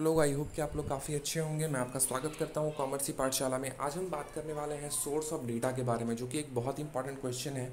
आप लोग। I hope कि आप लोग काफ़ी अच्छे होंगे। मैं आपका स्वागत करता हूं कॉमर्स पाठशाला में। आज हम बात करने वाले हैं सोर्स ऑफ डेटा के बारे में, जो कि एक बहुत ही इंपॉर्टेंट क्वेश्चन है,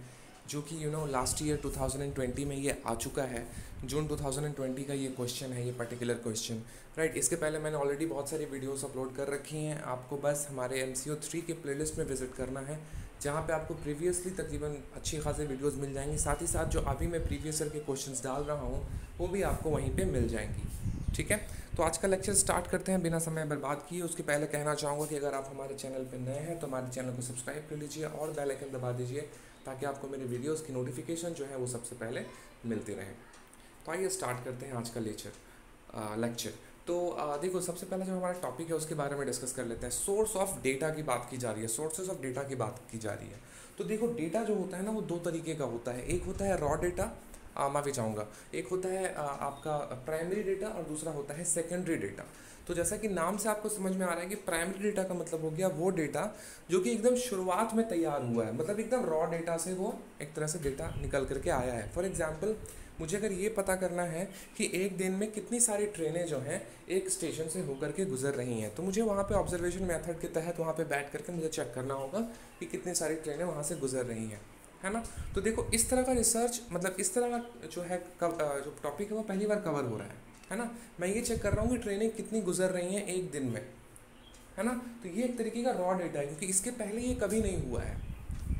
जो कि लास्ट ईयर 2020 में ये आ चुका है। जून 2020 का ये क्वेश्चन है, ये पर्टिकुलर क्वेश्चन, राइट। इसके पहले मैंने ऑलरेडी बहुत सारी वीडियोस अपलोड कर रखी हैं। आपको बस हमारे MCO 3 के प्लेलिस्ट में विजिट करना है, जहाँ पे आपको प्रीवियसली तकरीबन अच्छी खासी वीडियोस मिल जाएंगी। साथ ही साथ जो अभी मैं प्रीवियस ईयर के क्वेश्चंस डाल रहा हूँ वो भी आपको वहीं पे मिल जाएंगी, ठीक है। तो आज का लेक्चर स्टार्ट करते हैं बिना समय बर्बाद किए। उसके पहले कहना चाहूँगा कि अगर आप हमारे चैनल पर नए हैं तो हमारे चैनल को सब्सक्राइब कर लीजिए और बेल आइकन दबा दीजिए, ताकि आपको मेरे वीडियोस की नोटिफिकेशन जो है वो सबसे पहले मिलती रहे। तो आइए स्टार्ट करते हैं आज का लेक्चर। तो देखो, सबसे पहले जो हमारा टॉपिक है उसके बारे में डिस्कस कर लेते हैं। सोर्स ऑफ डेटा की बात की जा रही है, सोर्सेज ऑफ डेटा की बात की जा रही है। तो देखो, डेटा जो होता है ना वो दो तरीके का होता है। एक होता है रॉ डेटा, माफ़ी चाहूँगा, एक होता है आपका प्राइमरी डेटा और दूसरा होता है सेकेंडरी डेटा। तो जैसा कि नाम से आपको समझ में आ रहा है कि प्राइमरी डेटा का मतलब हो गया वो डेटा जो कि एकदम शुरुआत में तैयार हुआ है, मतलब एकदम रॉ डेटा से वो एक तरह से डेटा निकल करके आया है। फॉर एग्जांपल, मुझे अगर ये पता करना है कि एक दिन में कितनी सारी ट्रेनें जो हैं एक स्टेशन से होकर के गुजर रही हैं, तो मुझे वहाँ पे ऑब्जर्वेशन मेथड के तहत वहाँ पे बैठ करके मुझे चेक करना होगा कि कितनी सारी ट्रेनें वहाँ से गुजर रही हैं, है ना। तो देखो, इस तरह का रिसर्च, मतलब इस तरह का जो है जो टॉपिक है वो पहली बार कवर हो रहा है ना। मैं ये चेक कर रहा हूँ कि ट्रेनें कितनी गुजर रही हैं एक दिन में, है ना। तो ये एक तरीके का रॉ डेटा है, क्योंकि इसके पहले ये कभी नहीं हुआ है,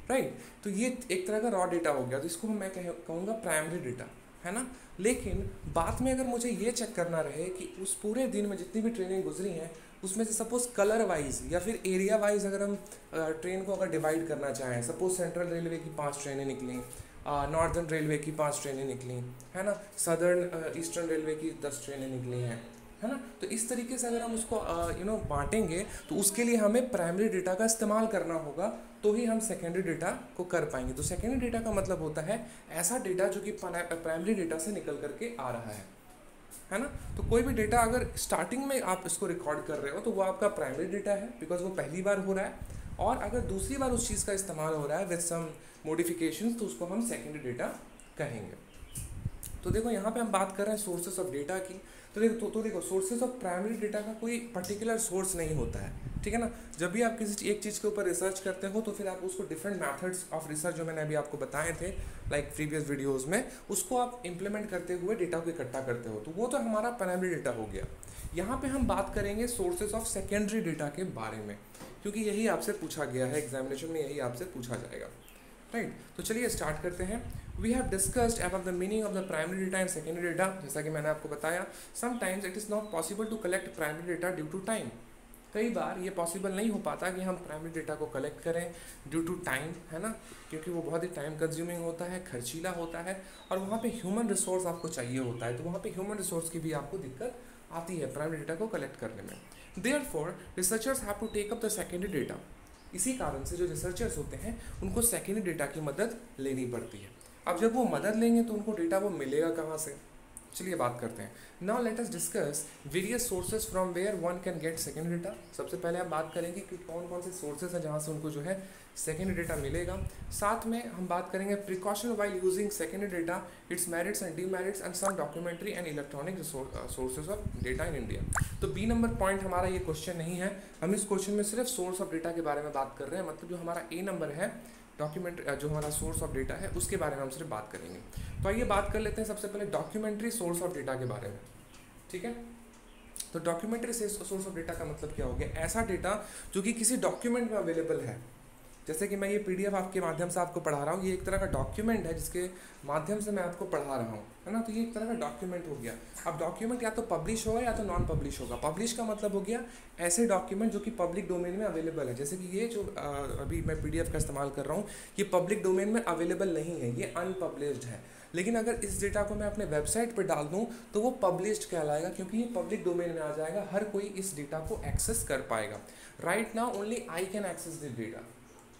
राइट। तो ये एक तरह का रॉ डेटा हो गया, तो इसको मैं कहूँगा प्राइमरी डेटा, है ना। लेकिन बाद में अगर मुझे ये चेक करना रहे कि उस पूरे दिन में जितनी भी ट्रेनें गुजरी हैं उसमें से सपोज कलर वाइज या फिर एरिया वाइज अगर हम ट्रेन को अगर डिवाइड करना चाहें, सपोज सेंट्रल रेलवे की 5 ट्रेनें निकली, नॉर्दर्न रेलवे की 5 ट्रेनें निकली, है ना, सदर्न ईस्टर्न रेलवे की 10 ट्रेनें निकली हैं, है ना। तो इस तरीके से अगर हम उसको बांटेंगे तो उसके लिए हमें प्राइमरी डेटा का इस्तेमाल करना होगा, तो ही हम सेकेंडरी डेटा को कर पाएंगे। तो सेकेंडरी डेटा का मतलब होता है ऐसा डेटा जो कि प्राइमरी डेटा से निकल करके आ रहा है ना। तो कोई भी डेटा अगर स्टार्टिंग में आप इसको रिकॉर्ड कर रहे हो तो वो आपका प्राइमरी डेटा है, बिकॉज वो पहली बार हो रहा है। और अगर दूसरी बार उस चीज़ का इस्तेमाल हो रहा है विद सम मॉडिफिकेशंस, तो उसको हम सेकेंडरी डेटा कहेंगे। तो देखो, यहाँ पे हम बात कर रहे हैं सोर्सेस ऑफ डेटा की। तो देखो, सोर्सेज ऑफ प्राइमरी डेटा का कोई पर्टिकुलर सोर्स नहीं होता है, ठीक है ना। जब भी आप किसी एक चीज़ के ऊपर रिसर्च करते हो तो फिर आप उसको डिफरेंट मेथड्स ऑफ रिसर्च जो मैंने अभी आपको बताए थे लाइक प्रीवियस वीडियोस में, उसको आप इंप्लीमेंट करते हुए डेटा को इकट्ठा करते हो। तो वो तो हमारा प्राइमरी डेटा हो गया। यहाँ पे हम बात करेंगे सोर्सेज ऑफ सेकेंडरी डेटा के बारे में, क्योंकि यही आपसे पूछा गया है एग्जामिनेशन में, यही आपसे पूछा जाएगा, राइट। तो चलिए स्टार्ट करते हैं। We have discussed about the meaning of the primary data and secondary data. जैसा कि मैंने आपको बताया, sometimes it is not possible to collect primary data due to time. कई बार ये पॉसिबल नहीं हो पाता कि हम प्राइमरी डेटा को कलेक्ट करें ड्यू टू टाइम, है ना, क्योंकि वो बहुत ही टाइम कंज्यूमिंग होता है, खर्चीला होता है, और वहाँ पे ह्यूमन रिसोर्स आपको चाहिए होता है। तो वहाँ पे ह्यूमन रिसोर्स की भी आपको दिक्कत आती है प्राइमरी डेटा को कलेक्ट करने में। Therefore researchers have to take up the secondary data. इसी कारण से जो रिसर्चर्स होते हैं उनको सेकेंडरी डेटा की मदद लेनी पड़ती है। अब जब वो मदद लेंगे तो उनको डेटा वो मिलेगा कहाँ से, चलिए बात करते हैं। Now let us discuss various sources from where one can get secondary data. सबसे पहले हम बात करेंगे कि कौन कौन से सोर्सेज हैं जहाँ से उनको जो है सेकेंडरी डेटा मिलेगा। साथ में हम बात करेंगे precaution while using secondary data, its merits and demerits and some documentary and electronic sources of data in India. तो बी नंबर पॉइंट हमारा ये क्वेश्चन नहीं है, हम इस क्वेश्चन में सिर्फ सोर्स ऑफ डेटा के बारे में बात कर रहे हैं। मतलब जो हमारा ए नंबर है, डॉक्यूमेंट जो हमारा सोर्स ऑफ डेटा है उसके बारे में हम सिर्फ बात करेंगे। तो आइए बात कर लेते हैं सबसे पहले डॉक्यूमेंट्री सोर्स ऑफ डेटा के बारे में, ठीक है। तो डॉक्यूमेंट्री सोर्स ऑफ डेटा का मतलब क्या हो गया, ऐसा डेटा जो कि किसी डॉक्यूमेंट में अवेलेबल है। जैसे कि मैं ये PDF आपके माध्यम से आपको पढ़ा रहा हूँ, ये एक तरह का डॉक्यूमेंट है जिसके माध्यम से मैं आपको पढ़ा रहा हूँ, है ना। तो ये एक तरह का डॉक्यूमेंट हो गया। अब डॉक्यूमेंट या तो पब्लिश होगा या तो नॉन पब्लिश होगा। पब्लिश का मतलब हो गया ऐसे डॉक्यूमेंट जो कि पब्लिक डोमेन में अवेलेबल है। जैसे कि ये जो अभी मैं PDF का इस्तेमाल कर रहा हूँ, ये पब्लिक डोमेन में अवेलेबल नहीं है, ये अनपब्लिश्ड है। लेकिन अगर इस डेटा को मैं अपने वेबसाइट पर डाल दूँ तो वो पब्लिश्ड कहलाएगा, क्योंकि ये पब्लिक डोमेन में आ जाएगा, हर कोई इस डेटा को एक्सेस कर पाएगा। Right now only I can access this data,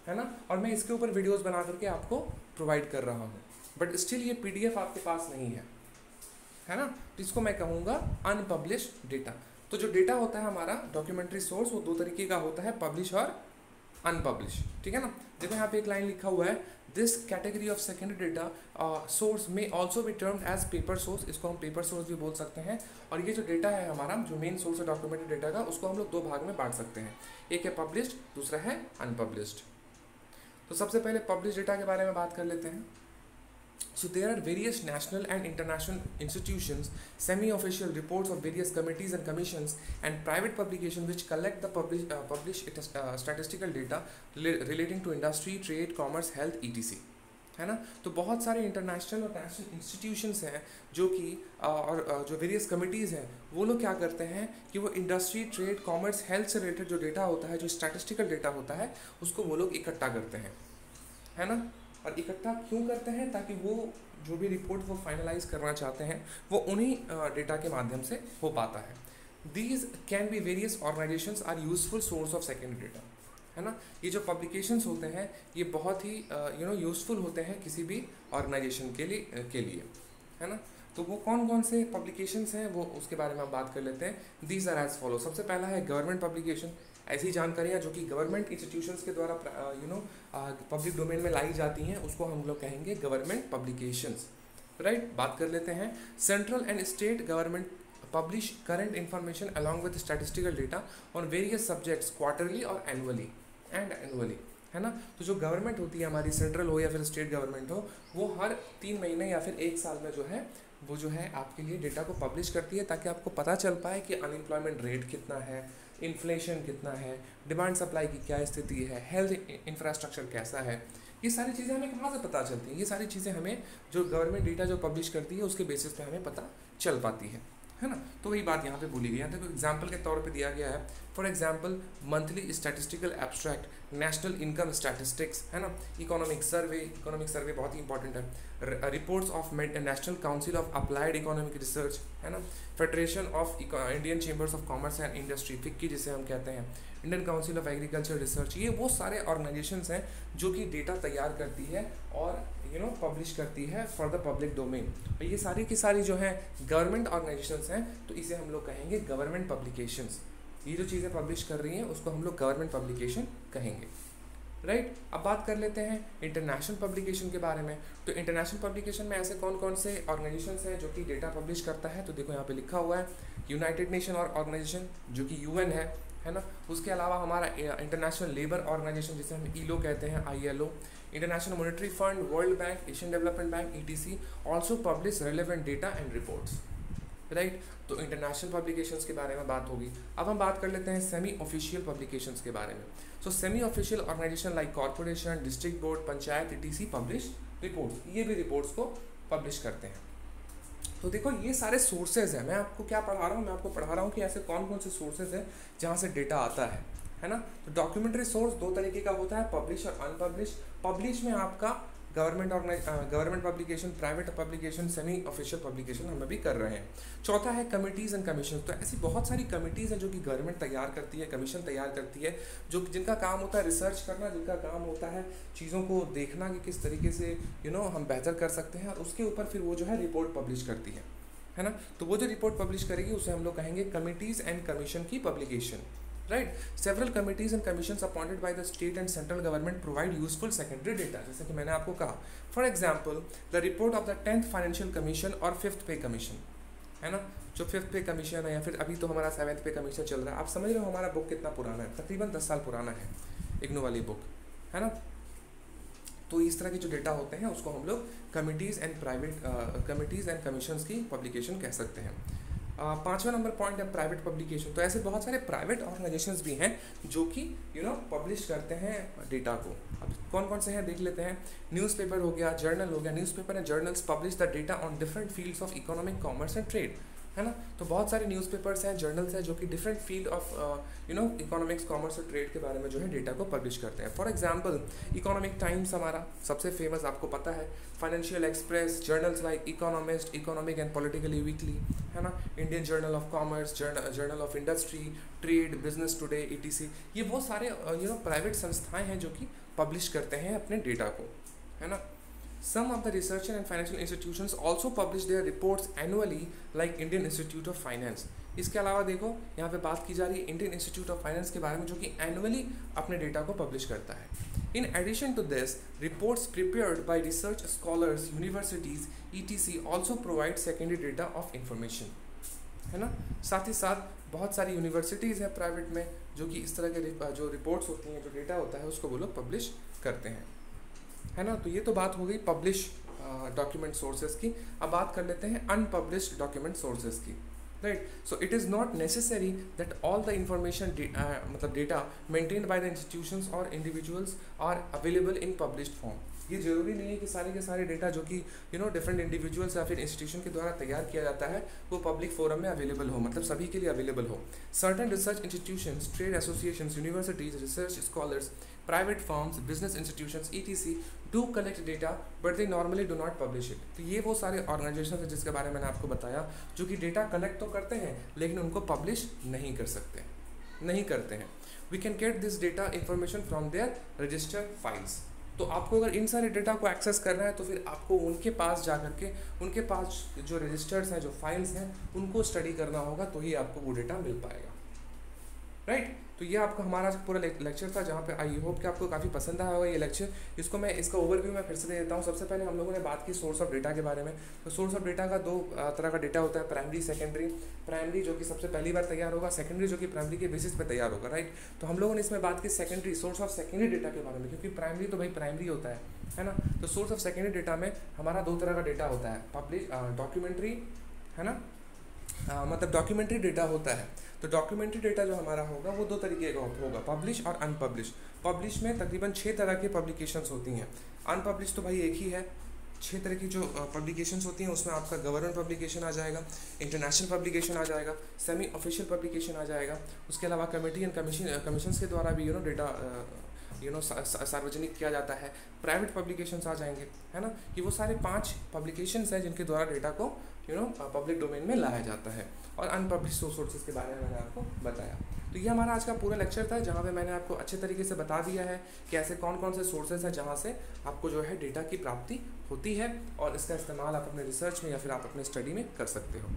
है ना, और मैं इसके ऊपर वीडियोस बना करके आपको प्रोवाइड कर रहा हूँ, बट स्टिल ये PDF आपके पास नहीं है ना। तो इसको मैं कहूँगा अनपब्लिश्ड डेटा। तो जो डेटा होता है हमारा डॉक्यूमेंट्री सोर्स, वो दो तरीके का होता है, पब्लिश और अनपब्लिश, ठीक है ना। देखो यहाँ पे एक लाइन लिखा हुआ है, this category of secondary data source में also be termed as paper source, इसको हम पेपर सोर्स भी बोल सकते हैं। और ये जो डेटा है हमारा, जो मेन सोर्स है डॉक्यूमेंटेड डेटा का, उसको हम लोग दो भाग में बांट सकते हैं, एक है पब्लिश्ड, दूसरा है अनपब्लिश्ड। तो सबसे पहले पब्लिश डेटा के बारे में बात कर लेते हैं। So there are various national and international institutions, semi-official reports of various committees and commissions, and private publications which collect the publish statistical data relating to industry, trade, commerce, health, etc. है ना। तो बहुत सारे international और national institutions हैं जो कि और जो वेरियस कमिटीज़ हैं, वो लोग क्या करते हैं कि वो इंडस्ट्री, ट्रेड, कॉमर्स, हेल्थ से रिलेटेड जो डेटा होता है, जो स्टैटिस्टिकल डेटा होता है, उसको वो लोग इकट्ठा करते हैं, है ना। और इकट्ठा क्यों करते हैं? ताकि वो जो भी रिपोर्ट वो फाइनलाइज करना चाहते हैं वो उन्हीं डेटा के माध्यम से हो पाता है। These can be various organisations are useful source of secondary data, है ना। ये जो पब्लिकेशंस होते हैं ये बहुत ही यूजफुल होते हैं किसी भी ऑर्गेनाइजेशन के लिए, है ना। तो वो कौन कौन से पब्लिकेशंस हैं वो उसके बारे में हम बात कर लेते हैं। These are as follow. सबसे पहला है गवर्नमेंट पब्लिकेशन, ऐसी जानकारियाँ जो कि गवर्नमेंट इंस्टीट्यूशंस के द्वारा पब्लिक डोमेन में लाई जाती हैं, उसको हम लोग कहेंगे गवर्नमेंट पब्लिकेशंस, राइट। बात कर लेते हैं central and state government publish current information along with statistical data on various subjects quarterly और एनुअली, है ना। तो जो गवर्नमेंट होती है हमारी, सेंट्रल हो या फिर स्टेट गवर्नमेंट हो, वो हर 3 महीने या फिर 1 साल में वो जो है आपके लिए डेटा को पब्लिश करती है, ताकि आपको पता चल पाए कि अनएम्प्लॉयमेंट रेट कितना है, इन्फ्लेशन कितना है, डिमांड सप्लाई की क्या स्थिति है, हेल्थ इंफ्रास्ट्रक्चर कैसा है। ये सारी चीज़ें हमें कहाँ से पता चलती हैं? ये सारी चीज़ें हमें जो गवर्नमेंट डेटा जो पब्लिश करती है उसके बेसिस पे हमें पता चल पाती है ना। तो वही बात यहाँ पे बोली गई है। देखो एग्जाम्पल के तौर पे दिया गया है, for example monthly statistical abstract, national income statistics, है ना। इकोनॉमिक सर्वे बहुत ही इंपॉर्टेंट है। Reports of national council of applied economic research, है ना। Federation of Indian chambers of commerce and industry, FICCI जिसे हम कहते हैं, Indian council of agriculture research, ये वो सारे ऑर्गेनाइजेशंस हैं जो कि डेटा तैयार करती है और पब्लिश करती है फॉर द पब्लिक डोमेन। और ये सारी की सारी जो है गवर्नमेंट ऑर्गेनाइजेशंस हैं, तो इसे हम लोग कहेंगे गवर्नमेंट पब्लिकेशंस। ये जो चीज़ें पब्लिश कर रही हैं उसको हम लोग गवर्नमेंट पब्लिकेशन कहेंगे, राइट। अब बात कर लेते हैं इंटरनेशनल पब्लिकेशन के बारे में। तो इंटरनेशनल पब्लिकेशन में ऐसे कौन कौन से ऑर्गेनाइजेशंस हैं जो कि डेटा पब्लिश करता है? तो देखो यहाँ पे लिखा हुआ है यूनाइटेड नेशन और ऑर्गेनाइजेशन जो कि यूएन है ना। उसके अलावा हमारा इंटरनेशनल लेबर ऑर्गेनाइजेशन जिसे हम ILO कहते हैं, ILO, international monetary fund, world bank, Asian development bank, ETC also publish relevant data and reports, right. तो इंटरनेशनल पब्लिकेशंस के बारे में बात होगी। अब हम बात कर लेते हैं सेमी ऑफिशियल पब्लिकेशंस के बारे में। So semi official organisation like corporation, district board, panchayat, ETC publish reports, ये भी रिपोर्ट्स को पब्लिश करते हैं। तो देखो ये सारे सोर्सेज हैं। मैं आपको क्या पढ़ा रहा हूँ? मैं आपको पढ़ा रहा हूँ कि ऐसे कौन कौन से सोर्सेज हैं जहाँ से डेटा आता है ना। तो डॉक्यूमेंट्री सोर्स 2 तरीके का होता है, पब्लिश और अनपब्लिश। पब्लिश में आपका government publication, private publication, semi official publication हम अभी कर रहे हैं। चौथा है कमिटीज़ एंड कमीशन। तो ऐसी बहुत सारी कमिटीज़ हैं जो कि गवर्नमेंट तैयार करती है, कमीशन तैयार करती है, जो जिनका काम होता है रिसर्च करना, जिनका काम होता है चीज़ों को देखना कि किस तरीके से हम बेहतर कर सकते हैं, और उसके ऊपर फिर वो जो है रिपोर्ट पब्लिश करती है ना। तो वो जो रिपोर्ट पब्लिश करेगी उसे हम लोग कहेंगे कमिटीज़ एंड कमीशन की publication, right. Several committees and commissions appointed by the state and central government provide useful secondary data, जैसे कि मैंने आपको कहा। For example, the report of the 10th Financial Commission और 5th Pay Commission, है ना। जो 5th Pay Commission है या फिर अभी तो हमारा 7th Pay Commission चल रहा है। आप समझ रहे हो हमारा बुक कितना पुराना है? तकरीबन 10 साल पुराना है इग्नू वाली बुक, है ना। तो इस तरह के जो डेटा होते हैं उसको हम लोग कमिटीज़ एंड कमीशंस की पब्लिकेशन कह सकते हैं। 5वां नंबर पॉइंट है प्राइवेट पब्लिकेशन। तो ऐसे बहुत सारे प्राइवेट ऑर्गेनाइजेशंस भी हैं जो कि पब्लिश करते हैं डेटा को। अब कौन कौन से हैं देख लेते हैं। न्यूज़पेपर हो गया, जर्नल हो गया। Newspaper and journals publish the data on different fields of economic, commerce and trade, है ना। तो बहुत सारे न्यूज़पेपर्स हैं, जर्नल्स हैं जो कि different field of economics, commerce और ट्रेड के बारे में जो है डेटा को पब्लिश करते हैं। फॉर एग्जांपल इकोनॉमिक टाइम्स हमारा सबसे फेमस, आपको पता है। Financial express, journals like economist, economic and politically weekly, है ना। Indian journal of commerce, journal of industry, trade, business today, ETC, ये वो सारे प्राइवेट संस्थाएँ हैं जो कि पब्लिश करते हैं अपने डेटा को, है ना। Some of the research and financial institutions also publish their reports annually like Indian Institute of Finance. इसके अलावा देखो यहाँ पे बात की जा रही है इंडियन इंस्टीट्यूट ऑफ फाइनेंस के बारे में, जो कि एनुअली अपने डेटा को पब्लिश करता है। In addition to this, reports prepared by research scholars, universities, etc. also provide secondary data of information, है ना। साथ ही साथ बहुत सारी यूनिवर्सिटीज़ हैं प्राइवेट में जो कि इस तरह के जो रिपोर्ट्स होती हैं, जो डेटा होता है, उसको वो लोग पब्लिश करते हैं, है ना। तो ये तो बात हो गई पब्लिश डॉक्यूमेंट सोर्सेज की। अब बात कर लेते हैं अनपब्लिश्ड डॉक्यूमेंट सोर्सेज की, right. So it is not necessary that all the information मतलब data maintained by the institutions और individuals are available in published form. ये जरूरी नहीं है कि सारे के सारे डेटा जो कि डिफरेंट इंडिविजुअल्स या फिर इंस्टीट्यूशन के द्वारा तैयार किया जाता है वो पब्लिक फोरम में अवेलेबल हो, मतलब सभी के लिए अवेलेबल हो। Certain research institutions, trade associations, universities, research scholars, private firms, business institutions etc. Do collect data but they normally do not publish it. तो ये वो सारे ऑर्गेनाइजेशन हैं जिसके बारे में मैंने आपको बताया, जो कि डेटा कलेक्ट तो करते हैं लेकिन उनको पब्लिश नहीं कर सकते, नहीं करते हैं। We can get this data information from their register files. तो आपको अगर इन सारे डेटा को एक्सेस करना है तो फिर आपको उनके पास जा करके उनके पास जो रजिस्टर्स हैं, जो फाइल्स हैं, उनको स्टडी करना होगा, तो ही आपको वो डेटा मिल पाएगा, राइट। तो ये आपका हमारा पूरा लेक्चर था, जहाँ पे आई होप कि आपको काफ़ी पसंद आया होगा ये लेक्चर। इसको मैं इसका ओवरव्यू मैं फिर से दे देता हूँ। सबसे पहले हम लोगों ने बात की सोर्स ऑफ डेटा के बारे में। तो सोर्स ऑफ डेटा का दो तरह का डेटा होता है, प्राइमरी, सेकेंडरी। प्राइमरी जो कि सबसे पहली बार तैयार होगा, सेकेंडरी जो कि प्राइमरी के बेसिस पे तैयार होगा, राइट। तो हम लोगों ने इसमें बात की secondary, source of secondary data के बारे में, क्योंकि प्राइमरी तो भाई प्राइमरी होता है ना। तो सोर्स ऑफ सेकेंडरी डेटा में हमारा दो तरह का डेटा होता है, पब्लिश डॉक्यूमेंट्री, है ना, मतलब डॉक्यूमेंट्री डेटा होता है। तो डॉक्यूमेंट्री डेटा जो हमारा होगा वो दो तरीके का होगा, पब्लिश और अनपब्लिश। पब्लिश में तकरीबन 6 तरह की पब्लिकेशंस होती हैं। अनपब्लिश तो भाई एक ही है। 6 तरह की जो पब्लिकेशंस होती हैं उसमें आपका गवर्नमेंट पब्लिकेशन आ जाएगा, इंटरनेशनल पब्लिकेशन आ जाएगा, सेमी ऑफिशियल पब्लिकेशन आ जाएगा। उसके अलावा कमेटी एंड कमीशंस के द्वारा भी डेटा सार्वजनिक किया जाता है। प्राइवेट पब्लिकेशंस आ जाएंगे, है ना। कि वो सारे 5 पब्लिकेशंस हैं जिनके द्वारा डेटा को पब्लिक डोमेन में लाया जाता है। और अनपब्लिश सोर्सेज के बारे में मैंने आपको बताया। तो ये हमारा आज का पूरा लेक्चर था, जहाँ पे मैंने आपको अच्छे तरीके से बता दिया है कि ऐसे कौन कौन से सोर्सेज हैं जहाँ से आपको जो है डेटा की प्राप्ति होती है, और इसका इस्तेमाल आप अपने रिसर्च में या फिर आप अपने स्टडी में कर सकते हो,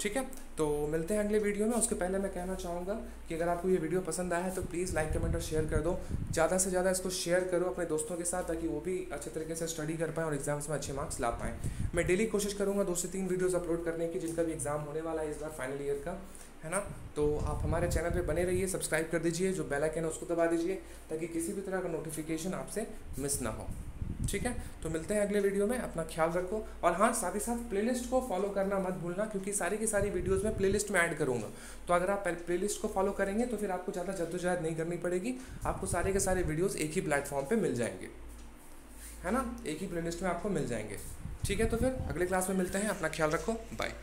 ठीक है। तो मिलते हैं अगले वीडियो में। उसके पहले मैं कहना चाहूँगा कि अगर आपको ये वीडियो पसंद आया है तो प्लीज़ लाइक, कमेंट और शेयर कर दो। ज़्यादा से ज़्यादा इसको शेयर करो अपने दोस्तों के साथ, ताकि वो भी अच्छे तरीके से स्टडी कर पाएँ और एग्जाम्स में अच्छे मार्क्स ला पाएँ। मैं डेली कोशिश करूँगा 2 से 3 वीडियोज़ अपलोड करने की, जिनका भी एग्जाम होने वाला है इस बार फाइनल ईयर का, है ना। तो आप हमारे चैनल पे बने रहिए, सब्सक्राइब कर दीजिए, जो बेल आइकन है उसको दबा दीजिए, ताकि किसी भी तरह का नोटिफिकेशन आपसे मिस ना हो, ठीक है। तो मिलते हैं अगले वीडियो में, अपना ख्याल रखो। और हाँ, साथ ही साथ प्लेलिस्ट को फॉलो करना मत भूलना, क्योंकि सारी की सारी वीडियोस में प्लेलिस्ट में ऐड करूँगा। तो अगर आप प्लेलिस्ट को फॉलो करेंगे तो फिर आपको ज़्यादा जद्दोजहद नहीं करनी पड़ेगी, आपको सारे के सारे वीडियोस एक ही प्लेटफॉर्म पे मिल जाएंगे, है ना, एक ही प्लेलिस्ट में आपको मिल जाएंगे, ठीक है। तो फिर अगले क्लास में मिलते हैं, अपना ख्याल रखो, बाय।